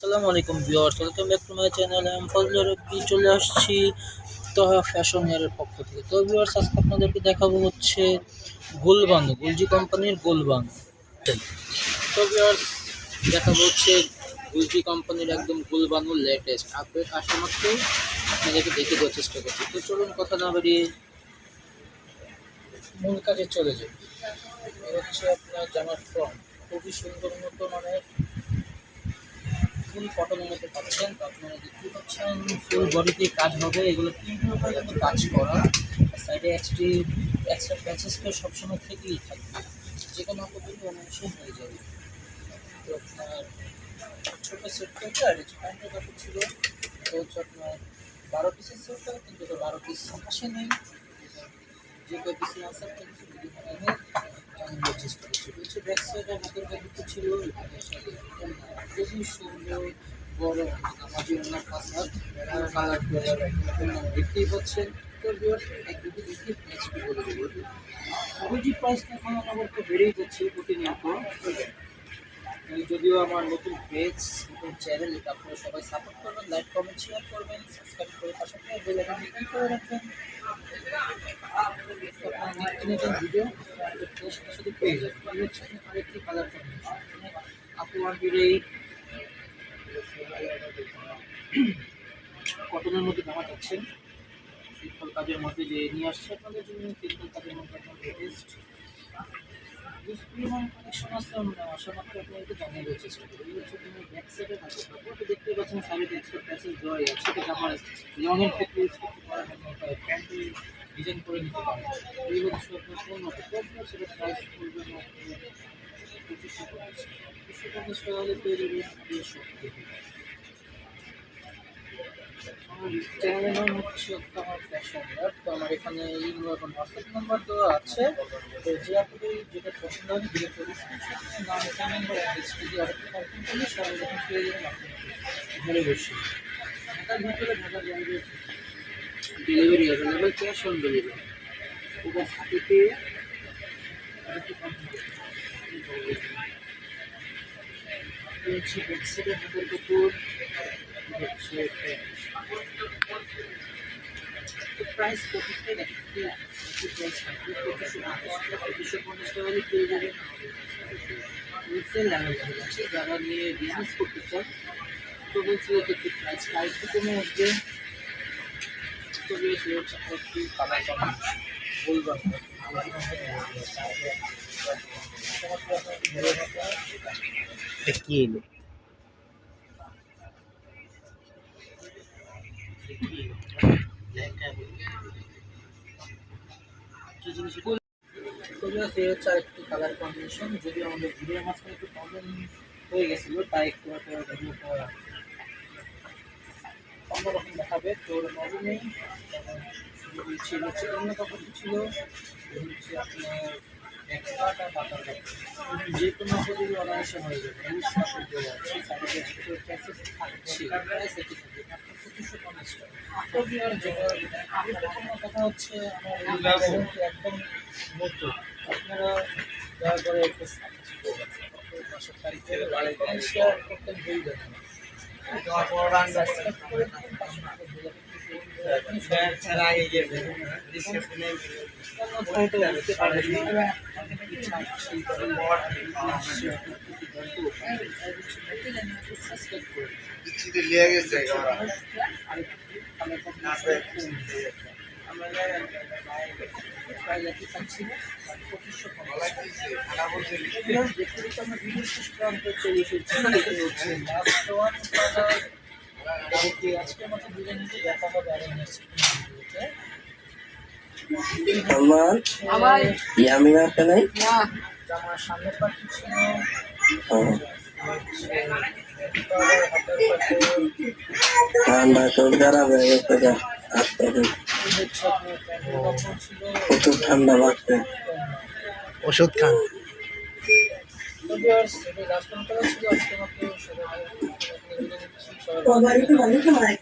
আসসালামু আলাইকুম viewers, welcome back to my channel. আমি ফজলুর রব্বি চলে আসছি তোহা ফ্যাশন এর পক্ষ থেকে। তো ভিউয়ার্স, আজকে আপনাদেরকে দেখাবো হচ্ছে গুলবানু, গুলজি কোম্পানির গুলবানু। তো ভিউয়ার্স, দেখাবো হচ্ছে গুলজি কোম্পানির একদম গুলবানু লেটেস্ট আপডেট আসা মাত্রই আপনাদেরকে দেখে দেওয়ার চেষ্টা করছি। তো চলুন কথা না বাড়িয়ে মূল কাজে চলে যাই। হচ্ছে আপনার জামার ফ্রন্ট, খুবই সুন্দর মতো ফুল কটনের মধ্যে পাচ্ছেন। তো আপনারা দেখতে পাচ্ছেন ফুল বডিতে কাজ হবে, এগুলো তিনটের উপরে কিন্তু কাজ করা। সাইডে এক্সট্রা প্যাচেস তো সবসময় থেকেই থাকবে, যে কোনো পদ্ধতি অনায়াসে হয়ে যাবে। তো আপনার ছোটো সেট করতে আর প্যান্টের কাপড় ছিল, তো হচ্ছে আপনার 12 পিসের সেট করে, কিন্তু 12 পিস আসে নেই। যে কয় পিসে আসে কিন্তু ভিডিও বানানো জানানোর চেষ্টা করছি। হচ্ছে ব্যাক সাইডের হাতের কাপড় ছিল, খুবই সুন্দর বড় নামাজি ওনার কাঁচা কালার করে দেখতেই পাচ্ছেন। তো ভিউয়ার্স, এক দুটো দেখে প্রাইসটি বলে দেবো। ওইটি প্রাইসটা এখন আমার তো বেড়েই যাচ্ছে প্রতিনিয়ত। যদিও আমার নতুন পেজ, নতুন চ্যানেল, এটা আপনারা সবাই সাপোর্ট করবেন, লাইক কমেন্ট শেয়ার করবেন, সাবস্ক্রাইব করে পাশাপাশি বেল আইকনটি ক্লিক করে রাখবেন। আপনার নিত্য নতুন ভিডিও সাথে সাথে পেয়ে যাবেন। এই হচ্ছে আরেকটি কালার কম্বিনেশন। আপু আন্টির এই কটনের মধ্যে জামা চাচ্ছেন, সিম্পল কাজের মধ্যে যে নিয়ে আসছে আপনাদের জন্য, সিম্পল কাজের মধ্যে একদম লেটেস্ট কালেকশন আছে। আমরা আশা মাত্র আপনাদেরকে জানিয়ে দেওয়ার চেষ্টা করি। এই হচ্ছে তুমি ব্যাক সাইডে থাকে, আপনি দেখতে পাচ্ছেন সাইডে এক্সট্রা প্যাসেজ দেওয়া আছে, সেটা জামার লংয়ের ক্ষেত্রে ইউজ করতে পারেন, প্যান্টে ডিজাইন করে নিতে পারেন। এই হচ্ছে আপনার পণ্য, সেটা প্রাইস করবেন 2550 টাকা হলে পেয়ে যাবেন আমাদের শপ থেকে। আমার চ্যানেলের নাম হচ্ছে আমার ফ্যাশন ল্যাব। তো আমার এখানে ইমেল এবং হোয়াটসঅ্যাপ নাম্বার দেওয়া আছে। তো যে আপনাদের যেটা পছন্দ হবে ডিরেক্ট করে নাম, ফোন নাম্বার, অ্যাড্রেস যদি অর্ডার কনফার্ম করলে সবাই যখন পেয়ে যাবেন আপনি ঘরে বসে। ঢাকার ভিতরে, ঢাকার বাইরে delivery available, cash on delivery. ওটা হাতে পেয়ে আরেকটু কনফার্ম হচ্ছে ব্যাকসাইডের হাতের কাপড় হচ্ছে প্রাইস প্রত্যেকটা একই প্রাইস থাকবে 2550 টাকা হলে পেয়ে যাবেন। হোলসেল অ্যাভেলেবেল আছে, যারা নিয়ে বিজনেস করতে চান তো হোলসেলের ক্ষেত্রে প্রাইস একটু কমে আসবে। তো হচ্ছে একটু কালার কম্বিনেশন বলবেন কি এলো কি জিনিস হচ্ছে আরেকটি কালার কম্বিনেশন। যদিও আমাদের ভিডিওর মাঝখানে একটু প্রবলেম হয়ে গেছিলো, তাই একটু ভিডিওটা অন্যরকম দেখাবে। তো নজর নেই, ছিল হচ্ছে অন্য কাপড় ছিল হচ্ছে আপনার একটা পাতার কাপড়, যে কোনো কাপড়ই অনায়াসে হয়ে যাবে। ইউজ কাপড় দেওয়া আছে, সাইডে প্যাসেজ থাকছে, প্রাইস একই থাকবে মাত্র 2550 টাকা। তো আর যেটা গুরুত্বপূর্ণ কথা হচ্ছে, আমার একদম নতুন, আপনারা দয়া করে একটু মাসের তারিখে শেয়ার করতে ভুল যাবেন না। আজকের মতো বিদায় নিতে, দেখা হবে আরো নেক্সট ভিডিওতে। আমার ইয়ামি আছে নাই না, আমার সামনের পাশে ছিল ঠান্ডা তো খারাপ হয়ে গেছে, প্রচুর ঠান্ডা লাগছে, ওষুধ খান। লাস্ট ছিল আজকে মাত্র সবাই